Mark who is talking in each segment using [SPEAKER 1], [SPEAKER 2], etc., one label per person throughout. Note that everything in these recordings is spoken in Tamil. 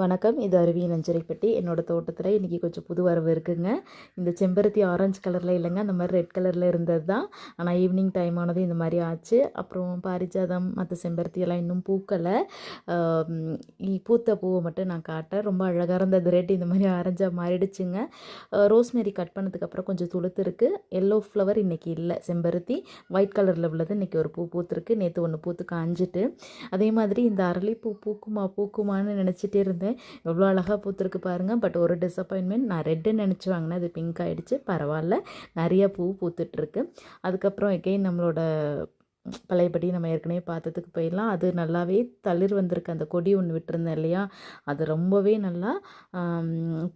[SPEAKER 1] வணக்கம். இது அருவியின் அஞ்சரைப்பட்டி. என்னோடய தோட்டத்தில் இன்றைக்கி கொஞ்சம் புது வரவு இருக்குங்க. இந்த செம்பருத்தி ஆரஞ்சு கலரில் இல்லைங்க, அந்த மாதிரி ரெட் கலரில் இருந்தது தான். ஆனால் ஈவினிங் டைம் ஆனது இந்த மாதிரி ஆச்சு. அப்புறம் பாரிஜாதம் மற்ற செம்பருத்தியெல்லாம் இன்னும் பூக்கலை. பூத்த பூவை மட்டும் நான் காட்டேன். ரொம்ப அழகாக இருந்தது. ரெட் இந்த மாதிரி ஆரஞ்சாக மாறிடுச்சுங்க. ரோஸ்மேரி கட் பண்ணதுக்கப்புறம் கொஞ்சம் துளுத்து இருக்குது. எல்லோ ஃப்ளவர் இன்றைக்கி இல்லை. செம்பருத்தி ஒயிட் கலரில் உள்ளது இன்றைக்கி ஒரு பூ பூத்துருக்கு. நேற்று ஒன்று பூத்து காஞ்சிட்டு. அதே மாதிரி இந்த அரளிப்பூ பூக்குமான்னு நினச்சிட்டே இருந்தேன். எவ்வளோ அழகாக பூத்துருக்கு பாருங்கள். பட் ஒரு டிசப்பாயின்மெண்ட், நான் ரெட்டுன்னு நினச்சி வாங்கினேன், அது பிங்க் ஆகிடுச்சு. பரவாயில்ல, நிறைய பூ பூத்துட்ருக்கு. அதுக்கப்புறம் எகெயின் நம்மளோட பழையபடி நம்ம ஏற்கனவே பார்த்ததுக்கு போயிடலாம். அது நல்லாவே தளிர் வந்திருக்கு. அந்த கொடி ஒன்று விட்டுருந்தேன் இல்லையா, அது ரொம்பவே நல்லா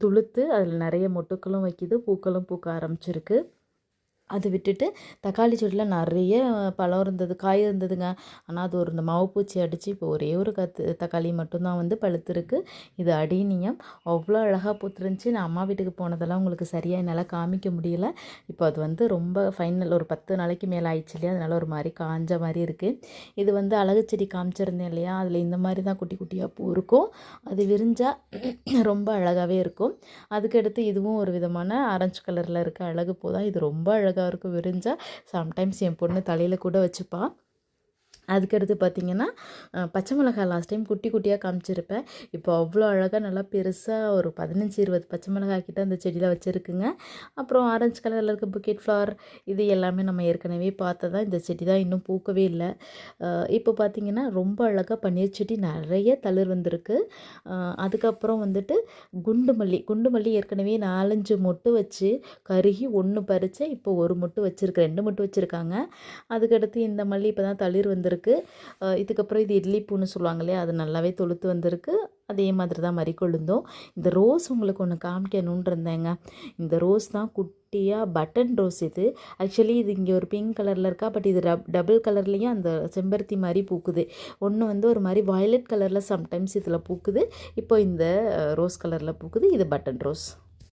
[SPEAKER 1] துளுத்து அதில் நிறைய மொட்டுக்களும் வைக்கிது, பூக்களும் பூக்க ஆரம்பிச்சிருக்கு. அது விட்டுட்டு தக்காளி செடியில் நிறைய பழம் இருந்தது, காய் இருந்ததுங்க. ஆனால் அது இந்த மாவு பூச்சி அடித்து இப்போ ஒரே ஒரு தக்காளி மட்டும்தான் வந்து பழுத்துருக்கு. இது அடீனியம். அவ்வளோ அழகாக பூத்துருந்துச்சு. நான் அம்மா வீட்டுக்கு போனதெல்லாம் உங்களுக்கு சரியாக என்னால் காமிக்க முடியல. இப்போ அது ரொம்ப ஃபைனல் ஒரு 10 நாளைக்கு மேலே ஆயிடுச்சு இல்லையா, அதனால் ஒரு மாதிரி காஞ்ச மாதிரி இருக்குது. இது அழகு செடி காமிச்சிருந்தேன் இல்லையா, அதில் இந்த மாதிரி தான் குட்டி குட்டியாக பூ இருக்கும். அது விரிஞ்சால் ரொம்ப அழகாகவே இருக்கும். அதுக்கடுத்து இதுவும் ஒரு விதமான ஆரஞ்சு கலரில் இருக்க அழகு பூ தான். இது ரொம்ப அழகாக இருக்கும். விரிஞ்சால் சம்டைம்ஸ் என் பொண்ணு தலையில் கூட வச்சுப்பா. அதுக்கடுத்து பார்த்திங்கன்னா பச்சை மிளகாய் லாஸ்ட் டைம் குட்டி குட்டியாக காமிச்சிருப்பேன். இப்போ அவ்வளோ அழகாக நல்லா பெருசாக ஒரு 15-20 பச்சை மிளகாய் கிட்ட அந்த செடியில் வச்சுருக்குங்க. அப்புறம் ஆரஞ்சு கலரில் இருக்க புக்கெட் ஃப்ளவர், இது எல்லாமே நம்ம ஏற்கனவே பார்த்ததா. இந்த செடி தான் இன்னும் பூக்கவே இல்லை. இப்போ பார்த்திங்கன்னா ரொம்ப அழகாக பன்னீர் செடி நிறைய தளிர் வந்திருக்கு. அதுக்கப்புறம் குண்டு மல்லி ஏற்கனவே 4-5 மொட்டு வச்சு கருகி ஒன்று பறித்து இப்போ ஒரு மொட்டு வச்சுருக்கு, 2 மொட்டு வச்சுருக்காங்க. அதுக்கடுத்து இந்த மல்லி இப்போ தான் தளிர் வந்திருக்கு. இதுக்கப்புறம் இது இட்லி பூன்னு சொல்லுவாங்க இல்லையா, அது நல்லாவே தொளுத்து வந்திருக்கு. அதே மாதிரி தான் மறிக்கொழுந்தும். இந்த ரோஸ் உங்களுக்கு ஒன்று காமிக்கணுன்னு இருந்தேங்க. இந்த ரோஸ் தான் குட்டியாக பட்டன் ரோஸ். இது ஆக்சுவலி இது இங்கே ஒரு பிங்க் கலரில் இருக்கா, பட் இது டபுள் கலர்லேயும் அந்த செம்பருத்தி மாதிரி பூக்குது. ஒன்று ஒரு மாதிரி வயலட் கலரில் சம்டைம்ஸ் இதில் பூக்குது. இப்போ இந்த ரோஸ் கலரில் பூக்குது. இது பட்டன் ரோஸ்.